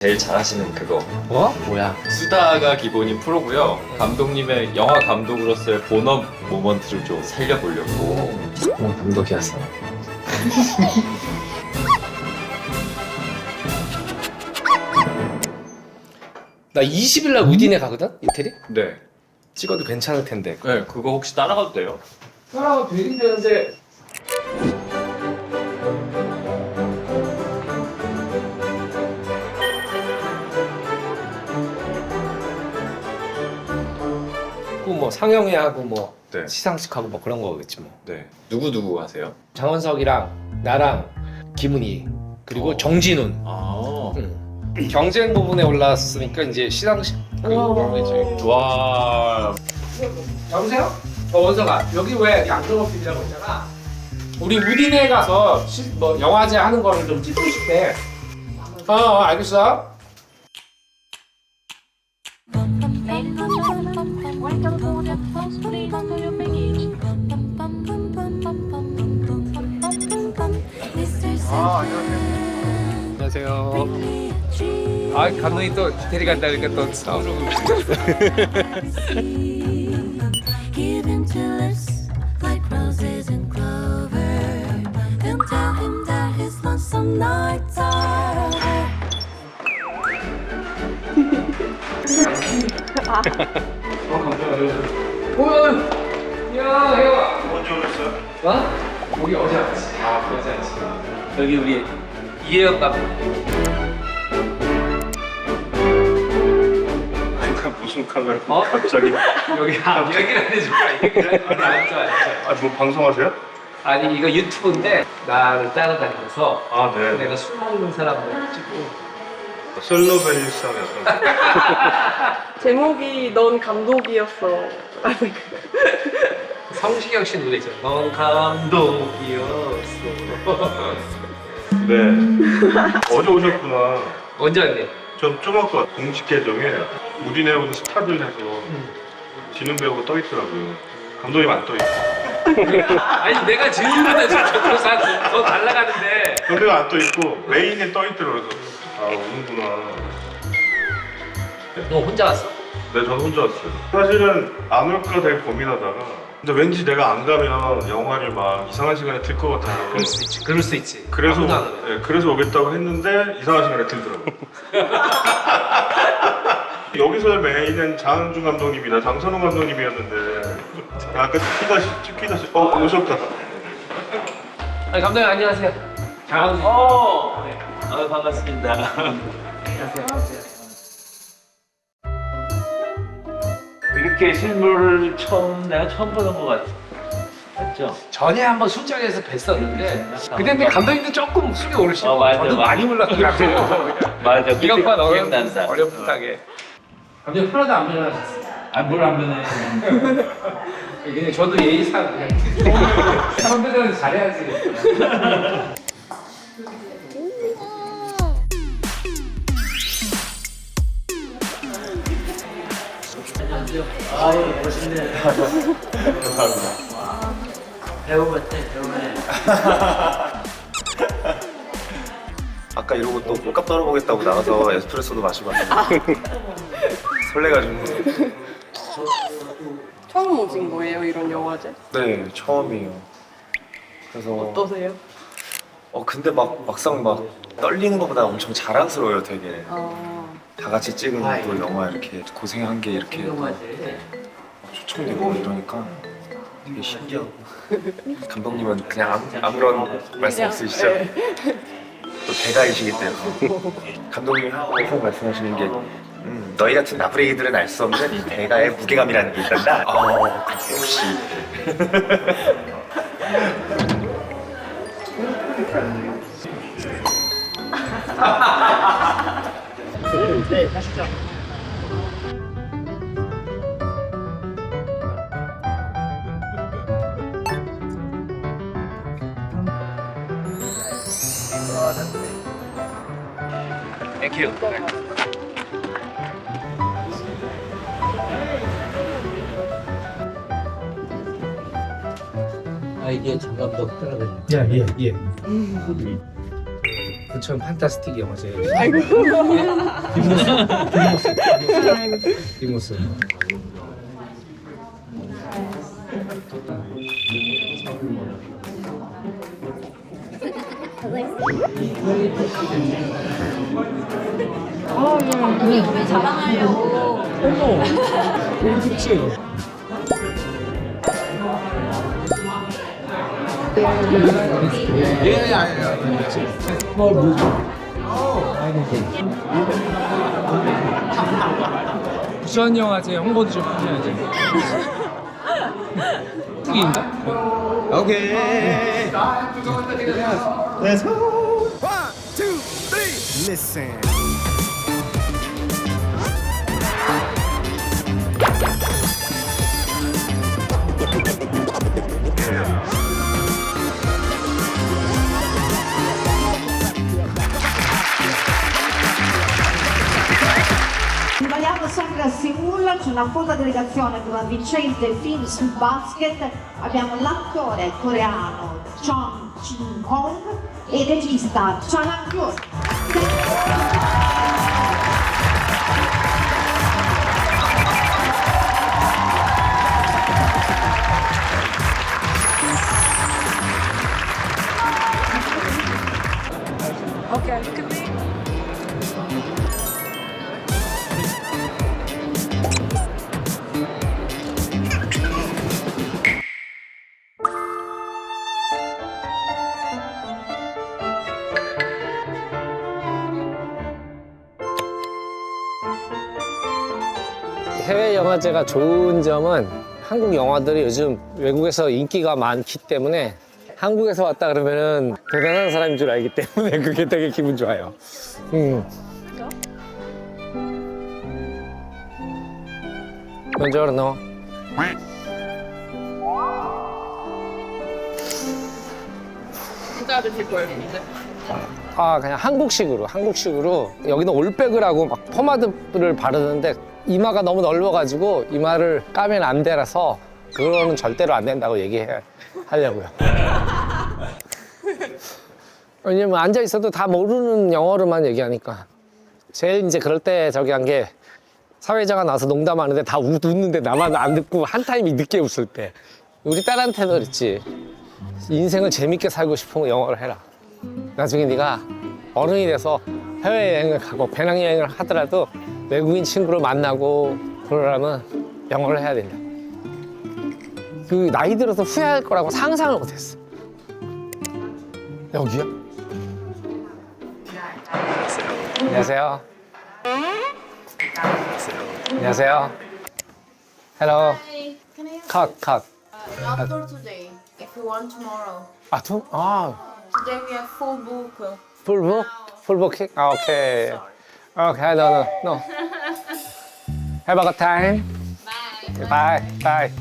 제일 잘하시는 그거 뭐? 뭐야? 수다가 기본인 프로고요. 감독님의 영화 감독으로서의 본업 모먼트를 좀 살려보려고. 감독이었어. 나 20일 날 우딘에 가거든? 이태리? 네. 찍어도 괜찮을 텐데. 네, 그거 혹시 따라가도 돼요? 따라가 되긴 되는데. 뭐 상영회 하고 뭐 네. 시상식 하고 뭐 그런 거겠지 뭐. 네. 누구 하세요? 장원석이랑 나랑 김은희 그리고 정진훈. 아. 경쟁 부분에 올라왔으니까 이제 시상식 그런 거지. 와. 여보세요? 원석아, 여기 왜 양정업이라고 있잖아. 우리 우딘에 가서 뭐 영화제 하는 거를 좀 찍고 싶대. 알겠어. 안녕하세요. 감독님 또 이태리 간다 그러니까 또 싸우려고. Give to lips like roses and clover. Don't tell him that his lonesome nights are over. 야, 혜영아. 언제 오셨어요? 우리 어제 왔지. 어제 왔지. 여기 우리 이혜영 감독. 무슨 카메라? 갑자기? 여기 얘기를 해줄까? 얘기를 앉아. 뭐 방송하세요? 아니 이거 유튜브인데 나를 따라다니면서 아, 네. 내가 술 먹는 사람들 찍고. 솔로벨리스상에서 제목이 넌 감독이었어. 성시경 씨 노래 있잖아. 넌 감독이었어. 네. 어제 오셨구나. 언제 왔니? 좀 아까 공식 계정에 우리네 오는 스타들 해서 지능 배우가 떠 있더라고요. 감독님 안 떠 있고. 아니 내가 지금보다 더 날라가는데. 감독님 안 떠 있고 메인에 떠 있더라고요. 그래서 아 오는구나. 너 혼자 왔어? 네, 저는 혼자 왔어요. 사실은 안 올까 되게 고민하다가 근데 왠지 내가 안 가면 영화를 막 이상한 시간에 틀 것 같아서 그럴 수 있지. 그럴 수 있지. 그래서 아무도 안 오네. 네, 그래서 오겠다고 했는데 이상한 시간에 들더라고. 여기서의 메인은 장항준 감독님이나 장선호 감독님이었는데 아까 찍히다시 오셨다. 아니 감독님 안녕하세요. 장항준. 네. 반갑습니다. 안녕하세요. 이렇게 실물을 내가 처음 보는 것 같죠? 전에 한번 술자리에서 뵀었는데 그때 감독님도 조금 술이 오르시고 맞아, 저도 맞아. 많이 몰랐더라고요. 맞아. 기억과 너는 기억난다. 어렴풋하게. 감독님 하나도 안 변하셨어요. 뭘 안 변해. 그냥 저도 예의상 그냥 선배들은 잘해야지. 멋있네. 배우 같아, 배우네. 아까 이러고 또 꽃값 떨어보겠다고 나가서 에스프레소도 마시고 왔는데 설레가지고. 처음 오신 거예요, 이런 영화제? 네, 처음이에요. 그래서 어떠세요? 근데 막상 떨리는 것보다 엄청 자랑스러워요. 되게 다 같이 찍은 또 영화 이렇게 고생한 게 이렇게 또 초청되고 이러니까 되게 신기하고. 감독님은 그냥 아무런 말씀 없으시죠? 또 대가이시기 때문에 감독님이 항상 말씀하시는 게 너희 같은 나부레이들은 알 수 없는 이 대가의 무게감이라는 게 있단다. 역시. 네, 가시죠. 땡큐. 이게 장감독 따라다니. 예. 부천 판타스틱 영화제. 아이고. 뒷모습. 우리 자랑하려고. 그치. 부천 영화제 홍보도 좀 해야지. 튀기인가? 오케이. Let's go. 1, 2, 3. Listen. Rimaniamo sempre a Seoul, c'è una folta delegazione con una vincente film sul basket. Abbiamo l'attore coreano Chong Jin-hong e il regista Chan Han-kyun. Okay, look at me. 해외 영화제가 좋은 점은 한국 영화들이 요즘 외국에서 인기가 많기 때문에 한국에서 왔다 그러면은 대단한 사람인 줄 알기 때문에 그게 되게 기분 좋아요. Buongiorno. 진짜 드실 거예요, 근데? 아 그냥 한국식으로 여기는 올백을 막 포마드를 바르는데 이마가 너무 넓어가지고 이마를 까면 안 되라서 그거는 절대로 안 된다고 얘기하려고요. 왜냐면 앉아 있어도 다 모르는 영어로만 얘기하니까 제일 이제 그럴 때 저기 한 게 사회자가 나와서 농담하는데 다 웃는데 나만 안 듣고 한 타임이 늦게 웃을 때 우리 딸한테도 그랬지. 인생을 재밌게 살고 싶으면 영어를 해라. 나중에 네가 어른이 돼서 해외여행을 가고 배낭여행을 하더라도 외국인 친구를 만나고 그러려면 영어를 해야 된다. 그 나이 들어서 후회할 거라고 상상을 못했어. 여기야? 안녕하세요. 안녕하세요. Hello. Hi, can I have cut. not for today? If you want tomorrow. Today we have full book. 풀북? 풀북? 아, 오케이. 오케이, no. Have a good time. Bye.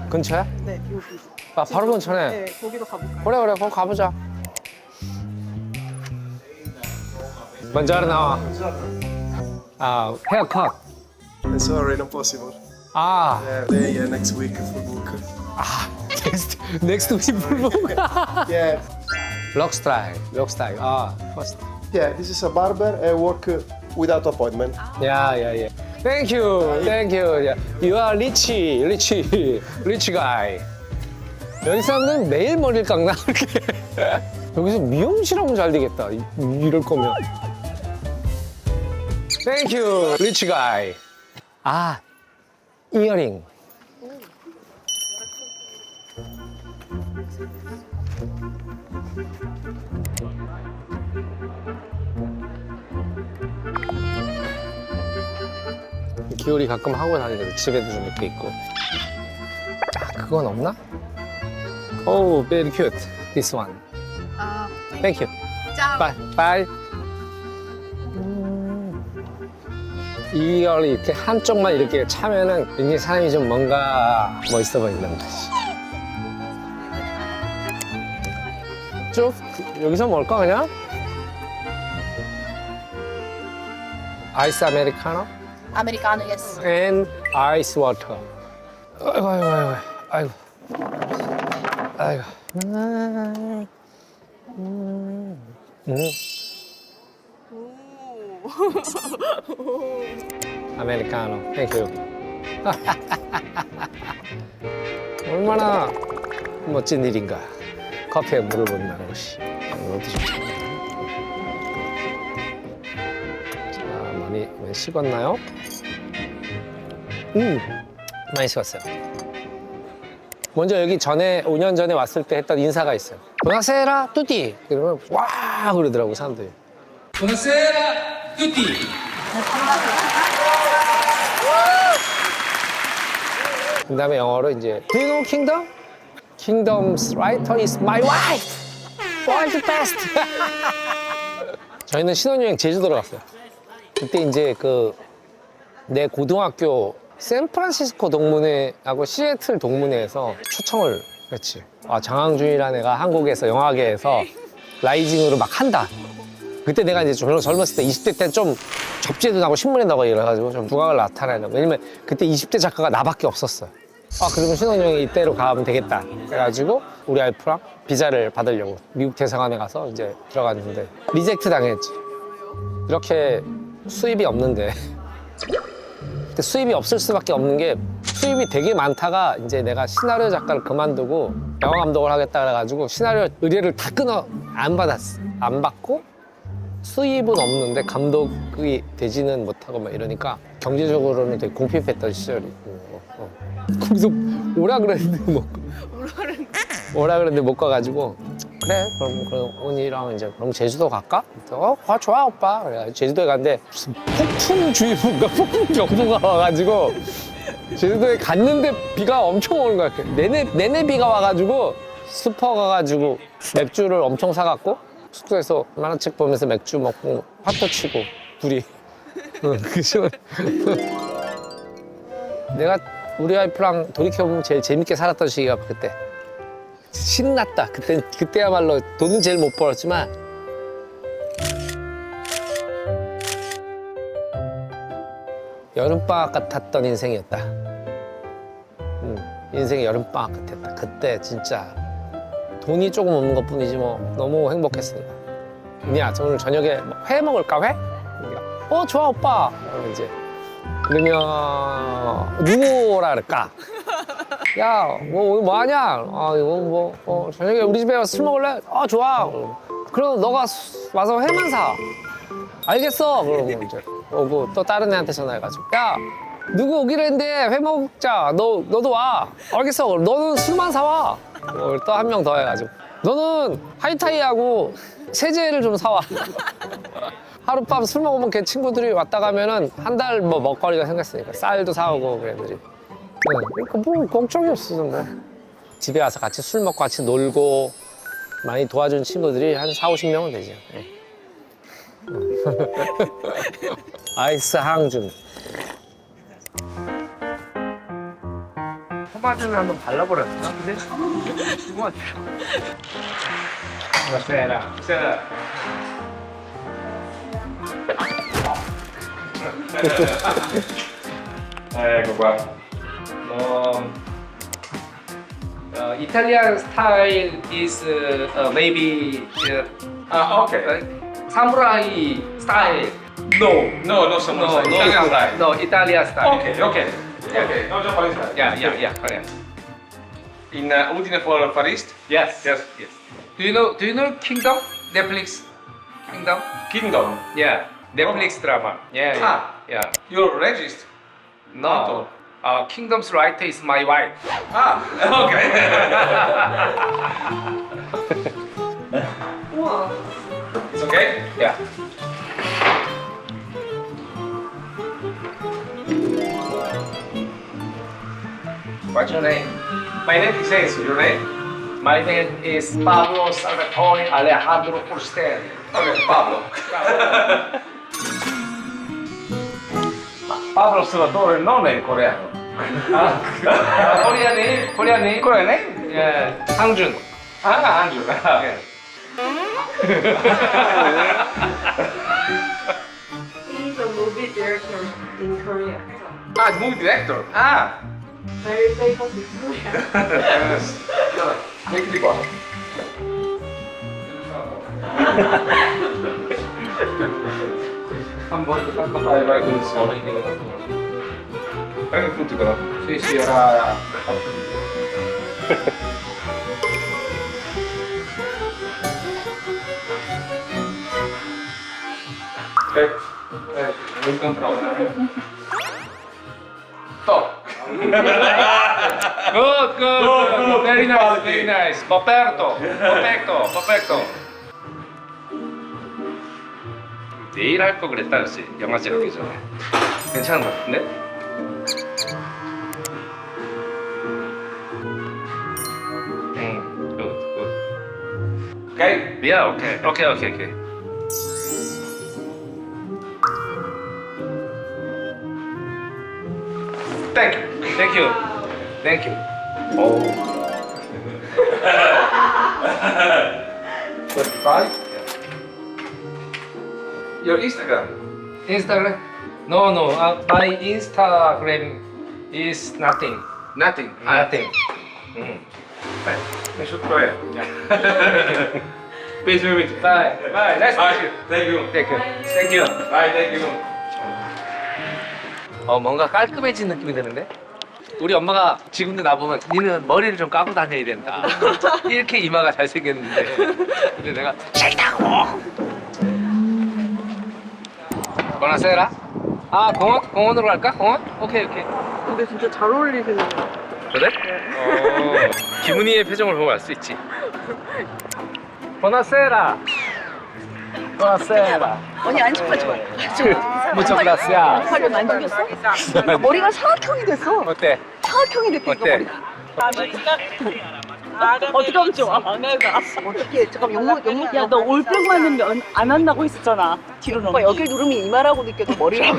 근처야? 네, 여기. 아, 바로 근처네. 네, 거기로 가볼까요? 그래, 거기 가보자. Buongiorno. 아, haircut. Sorry, not possible. 아, Next week full book. next week 풀북. Yeah, Lock style. 아, first. yeah. This is a barber. I work without appointment. Yeah. Thank you. Yeah. You are rich guy. 여기 사람들은 매일 머리를 깎나? 여기서 미용실 하면 잘 되겠다. 이럴 거면. Thank you, rich guy. 아, 이어링. 기울이 가끔 하고 다니거든. 집에도 좀 이렇게 있고. 아, 그건 없나? Oh, very cute. This one. Thank you. Bye. 이걸 이렇게 한쪽만 이렇게 차면은 굉장히 사람이 좀 뭔가 멋있어 보인다는 거지. 쭉 여기서 뭘까 그냥? 아이스 아메리카노? Americano, yes. and ice water. 아이고. 아메리카노. 땡큐. 얼마나 멋진 일인가. 커피에 물을 붓는다는 것이. 이것도 좋죠. 자, 많이 식었나요? 많이 식었어요. 먼저 여기 전에 5년 전에 왔을 때 했던 인사가 있어요. 부나세라 뚜띠. 그러면 와 그러더라고 사람들이. 부나세라 뚜띠. 그 다음에 영어로 이제 Do you know kingdom? Kingdom's writer is my wife. World best. 저희는 신혼여행 제주도로 갔어요. 그때 이제 내 고등학교 샌프란시스코 동문회하고 시애틀 동문회에서 초청을 했지. 장항준이라는 애가 한국에서 영화계에서 라이징으로 막 한다. 그때 내가 이제 좀 젊었을 때 20대 때는 좀 접지에도 나고 신문에 나고 이래가지고 좀 부각을 나타내려고. 왜냐면 그때 20대 작가가 나밖에 없었어요. 그러면 신혼여행 이때로 가면 되겠다. 그래가지고 우리 와이프랑 비자를 받으려고 미국 대사관에 가서 이제 들어갔는데 리젝트 당했지. 이렇게 수입이 없는데 그때 수입이 없을 수밖에 없는 게 수입이 되게 많다가 이제 내가 시나리오 작가를 그만두고 영화 감독을 하겠다 그래가지고 시나리오 의뢰를 다 끊어 안 받았어. 안 받고 수입은 없는데 감독이 되지는 못하고 막 이러니까 경제적으로는 되게 궁핍했던 시절이 거기서 오라 그랬는데 못 가가지고 그래 그럼 언니랑 이제 그럼 제주도 갈까? 좋아 오빠. 그래 제주도에 갔는데 무슨 폭풍주의보인가 폭풍경보가 와가지고 제주도에 갔는데 비가 엄청 오는 거야. 내내 비가 와가지고 슈퍼 가가지고 맥주를 엄청 사갖고 숙소에서 만화책 보면서 맥주 먹고 화토 치고 둘이 그 시절 내가 우리 와이프랑 돌이켜보면 제일 재밌게 살았던 시기가 그때. 신났다. 그때야말로 돈은 제일 못 벌었지만 여름방학 같았던 인생이었다. 인생이 여름방학 같았다. 그때 진짜 돈이 조금 없는 것 뿐이지 뭐 너무 행복했으니까. 언니야, 오늘 저녁에 회 먹을까, 회? 좋아, 오빠. 그러면 누구 오라 그럴까? 야, 오늘 뭐 하냐? 이거 저녁에 우리 집에 와서 술 먹을래? 좋아. 그럼 너가 와서 회만 사. 알겠어. 그러고 이제 오고 또 다른 애한테 전화해가지고 야, 누구 오기로 했는데 회 먹자. 너도 와. 알겠어. 너는 술만 사와. 또 한 명 더 해가지고 너는 하이타이하고 세제를 좀 사와. 하룻밤 술 먹으면 걔 친구들이 왔다 가면은 한 달 뭐 먹거리가 생겼으니까 쌀도 사오고 걔들이. 그러니까 뭐 걱정이 없어 뭐. 집에 와서 같이 술 먹고 같이 놀고 많이 도와준 친구들이 한 40-50명은 되죠. 아이스 항준. 토마토를 한번 발라버렸나? 근데 토마토. Buonasera. ecco qua. Italian style is maybe okay. samurai style. No, samurai. Italian style. No, Italian style. Okay. No Japanese style. Yeah, correct. In Udine for Far East? Yes. Do you know Kingdom? Netflix Kingdom? Kingdom. Yeah, Netflix drama. Yeah. You're regist? No. Kingdom's writer is my wife. Okay. 우와. It's okay? Yeah. What's your name? My name is Enzo. Your name? My name is Pablo Salvatore Alejandro Forstelli. Okay, Pablo. Pablo Salvatore non è coreano. Korean name? Korean name? Yeah. Hangjun. Andrew. Yeah. He's a movie director in Korea. Movie director. Very famous in Korea. Yes. Make it go. 한번 깎아봐야 그랬어. 빨리 또 뜨거라. 셋이여라. Stop. Good. Very nice. Perfecto. 내일 할 거 그랬다 그랬지. 영화제 가기 전에. 괜찮은 것 같은데? Good. Okay? Yeah, okay. Thank you. Oh. 25? Your Instagram? No. My Instagram is nothing. Nothing. I should try it. Please meet me. Bye. Nice to meet you. Thank you. Bye. Thank you. 뭔가 깔끔해진 느낌이 드는데? 우리 엄마가 지금도 나보면 니는 머리를 좀 까고 다녀야 된다. 이렇게 이마가 잘생겼는데. 근데 내가 싫다고. Buonasera. 공원으로 갈까? 공원? 오케이. 근데 진짜 잘 어울리시는 거. 그래? 김은희의 표정을 보면 알 수 있지. Buonasera. 언니 안 짚어줘. Muchas gracias. 팔을 안 죽였어? 머리가 사각형이 됐어. 어때? 사각형이 됐대 이거 어때? 머리가. 어떻게 하면 좋아? 어떻게? 잠깐 욕먹. 야 너 올백만은 안 한다고 했었잖아. 뒤로 넘기. 여길 누르면 이마라고 느껴져 머리라고.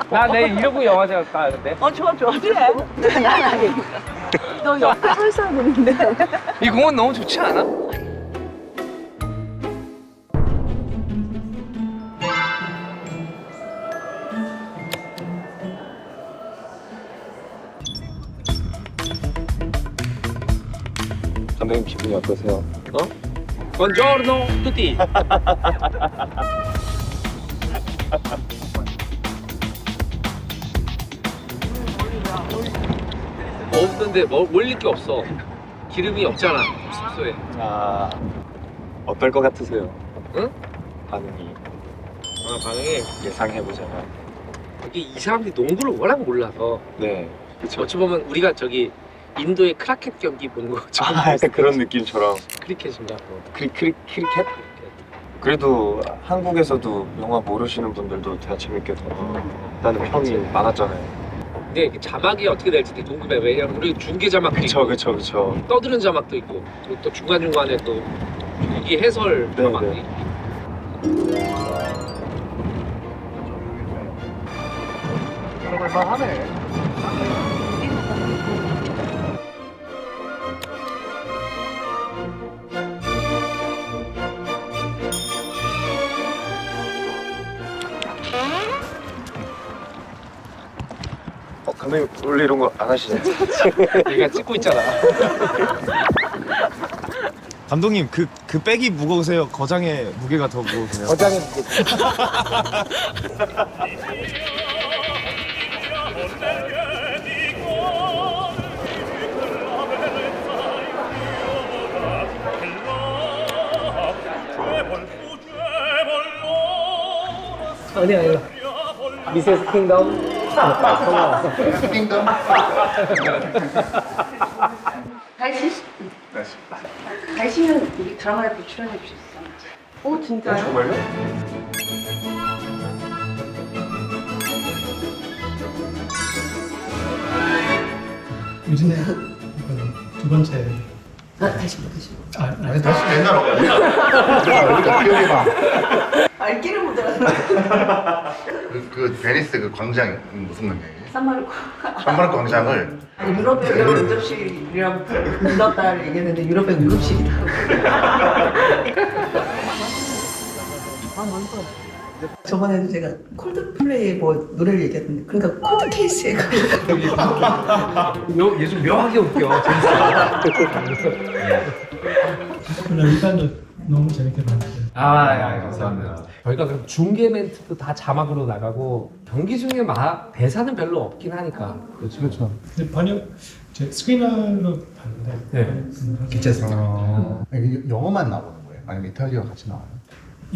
나 내일 이러고 영화제 갈까 하는데. 좋아. 그래. 너 옆에 서 있어야 되는데. 이 공원 너무 좋지 않아? 감독님 기분이 어떠세요? Buongiorno tutti. 없는데 몰릴 게 없어. 기름이 없잖아 숙소에. 어떨 것 같으세요? 응? 반응이 반응이 예상해보자면. 이게 이 사람들이 농구를 워낙 몰라서. 네, 그쵸. 어찌 보면 우리가 저기 인도의 크라켓 경기 본 것처럼. 약간 그런 느낌처럼. 크리켓인가? 크리켓? 그래도 한국에서도 영화 모르시는 분들도 다 재밌게 봤다는 평이 많았잖아요. 근데 자막이 어떻게 될지 되게 궁금해. 왜냐면 우리 중계 자막도 있고 그쵸. 떠드는 자막도 있고 그리고 또 중간중간에 또 이 해설 자막도 네. 있고. 감독님 원래 이런 거 안 하시죠? 얘가 찍고 있잖아. 감독님 그 백이 무거우세요? 거장의 무게가 더 무거우세요? 거장의 아니야. 미세스 킹덤. 킹덤. 다시는 우리 드라마에 또 출연해 주셨어. 진짜요? 정말요? 유진의 이번 두 번째. 다시. 다시 옛날 어디가 기억이 봐. 알기를 못 알아. 그 베니스 그 광장 무슨 광장이에요? 산마르코. 산마르코 광장을 유럽의 응급실이라고 불렀다 얘기했는데 유럽의 응급실이라고. 먼저. 저번에도 제가 콜드플레이 뭐 노래를 얘기했는데 그러니까 콜드케이스에 요즘 묘하게 웃겨. 일단은 너무 재밌게 봤는데. 감사합니다. 저희가 그럼 중계 멘트도 다 자막으로 나가고 경기 중에 막 대사는 별로 없긴 하니까. 그렇죠. 근데 번역 제 스크리너로 봤는데. 네. 기체상. 영어만 나오는 거예요? 아니면 이탈리아 같이 나와요?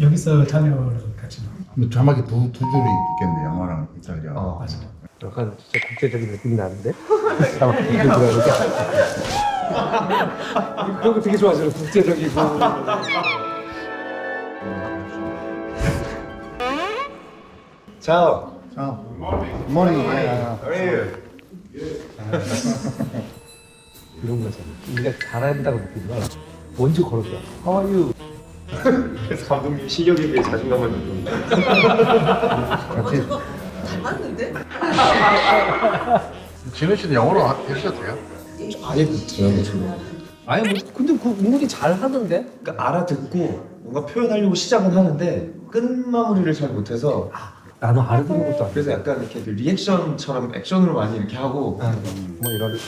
여기서 자녀랑 같이 나와. 근데 자막이 두 줄이 있겠네, 영어랑 이탈리아. 맞아. 약간 진짜 국제적인 느낌이 나는데? 자막 이렇게 들어가니까. 그런 거 되게 좋아하잖아요. 국제적이고. Ciao. Ciao. Good morning. How are you? 이런 거잖아. 우리가 잘한다고 느끼는 건 먼저 걸어줘. How are you? 그래서 감독님 실력에 비해 자신감을 좀. 같이. 닮았는데? 진우 씨는 영어로 해주셔도 돼요? 아예 못해요. 아니 뭐 근데 그 은근히 잘 하던데? 그러니까 알아듣고 뭔가 표현하려고 시작은 하는데 끝마무리를 잘 못해서 나도 알아듣는 것도 안 그래서 약간 이렇게 그 리액션처럼 액션으로 많이 이렇게 하고 뭐 이런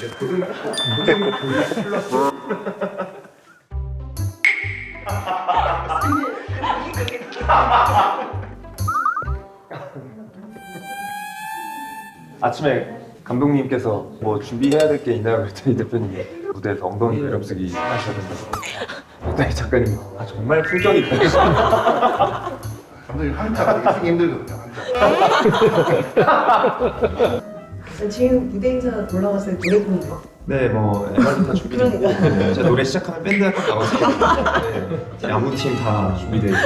아침에 감독님께서 뭐 준비해야 될 게 있나요? 그랬더니 대표님이 무대에서 엉덩이 내려쓰기 하셔야 된다고. 그랬더니 작가님이 정말 품격 있다. 감독님 한자 되게 쓰기 힘들거든요. 지금 무대 인사 올라갔을 때 노래 부르는 거? 네, 뭐 MR도 다 준비돼 있고 그러니까. 제가 노래 시작하면 밴드가 딱 나와서 네, 야무팀 다 준비돼 있고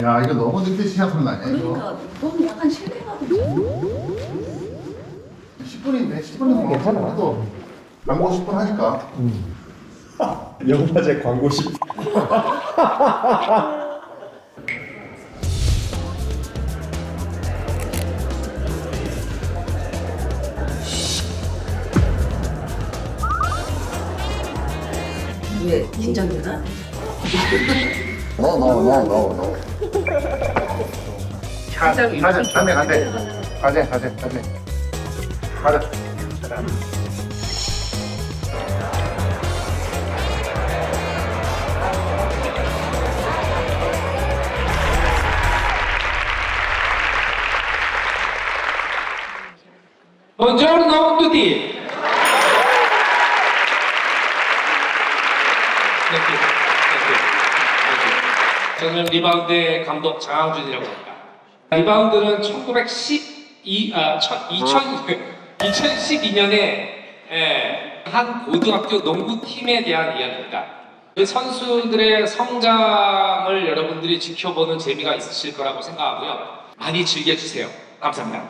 야, 이거 너무 늦게 시작하는 거 아니야? 그러니까 너무 약간 실패가 되죠. 10분인데 10분이면 괜찮아. 또 광고 10분 하니까. 영화제 광고 10. 왜 긴장되나? No. 가자. Buongiorno a tutti. 저는 리바운드의 감독 장항준이라고 합니다. 리바운드는 2012년에 한 고등학교 농구팀에 대한 이야기입니다. 그 선수들의 성장을 여러분들이 지켜보는 재미가 있으실 거라고 생각하고요. 많이 즐겨주세요. 감사합니다.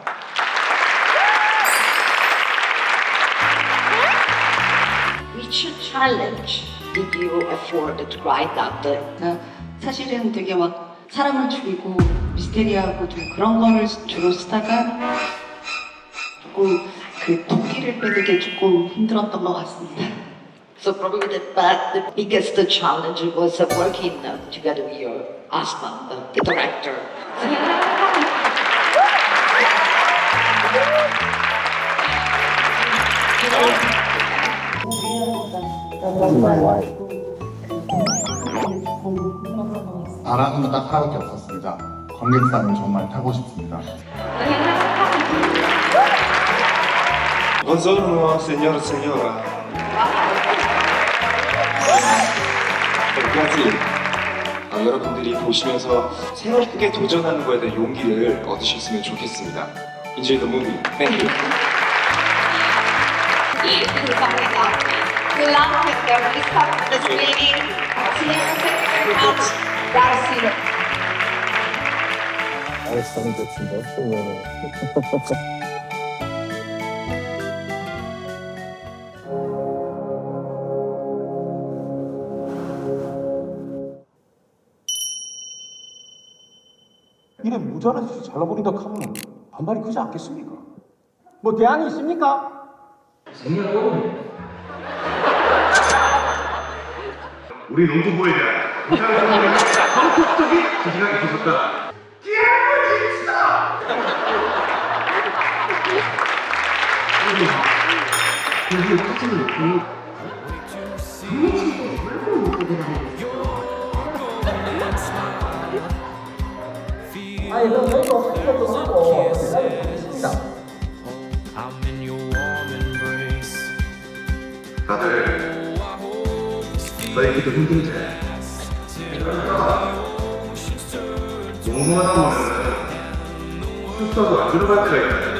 Which challenge did you afford to write that? 사실은 되게 막 사람을 죽이고 미스테리하고 좀 그런 거를 주로 쓰다가 조금 그 도끼를 빼는 게 조금 힘들었던 것 같습니다. So probably the biggest challenge was working together with your husband, the director. 바라는 건 딱 하나밖에 없었습니다. 관객상을 정말 타고 싶습니다. Buongiorno, signora, signora. 여러분들이 보시면서 새롭게 도전하는 거에 대한 용기를 얻으셨으면 좋겠습니다. Enjoy the movie. Thank you. Good luck with the restart of the screening. See you very much. Grazie. 이래 무자라듯이 잘라버린다 하면 반발이 크지 않겠습니까? 뭐 대안이 있습니까? 우리 농구부에 대한 부상적인 선택적인 지지가 있었다. 아니 그럼 저희도 한번도 하고 대단히 보겠습니다. 다들 너희들도 힘들지. 농구하다 보면 숙소도 안 들어갈 때가 있다.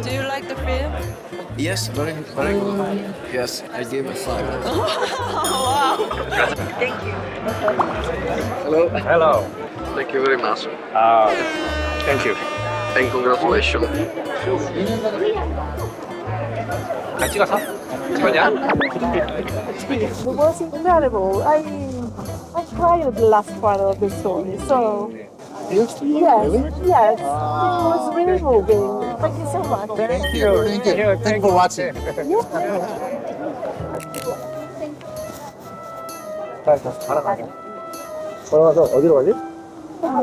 Do you like the film? Yes, very good. Yes, I gave a 5. Wow. Thank you. Hello. Hello. Thank you very much. Thank you. And congratulations. 잘 찍었어? 찍었냐? It was incredible. I cried the last part of the story. So yes, yes, it was really moving. Thank you so much. Thank you. Thank you for watching. 걸어가자. 걸어가서 어디로 가지? 나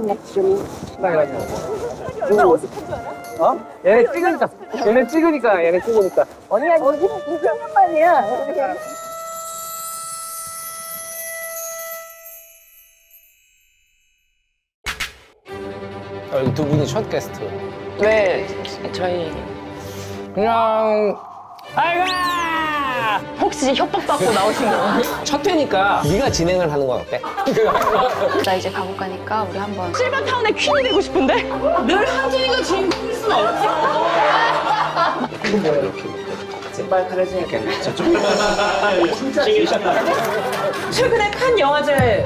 어색한 줄 알아? 어? 얘네 찍으니까. 언니야, 여기는 200년 만이야. 여기 두 분이 첫 게스트. 네, 저희 그냥 아이고 혹시 협박받고 나오신 거? 첫 회니까 네가 진행을 하는 건 어때? 나 이제 가고 가니까 우리 한번 실버타운의 퀸이 되고 싶은데? 늘 한준이가 주인공일 수는 없지. 제발 가려주니까. 최근에 칸 영화제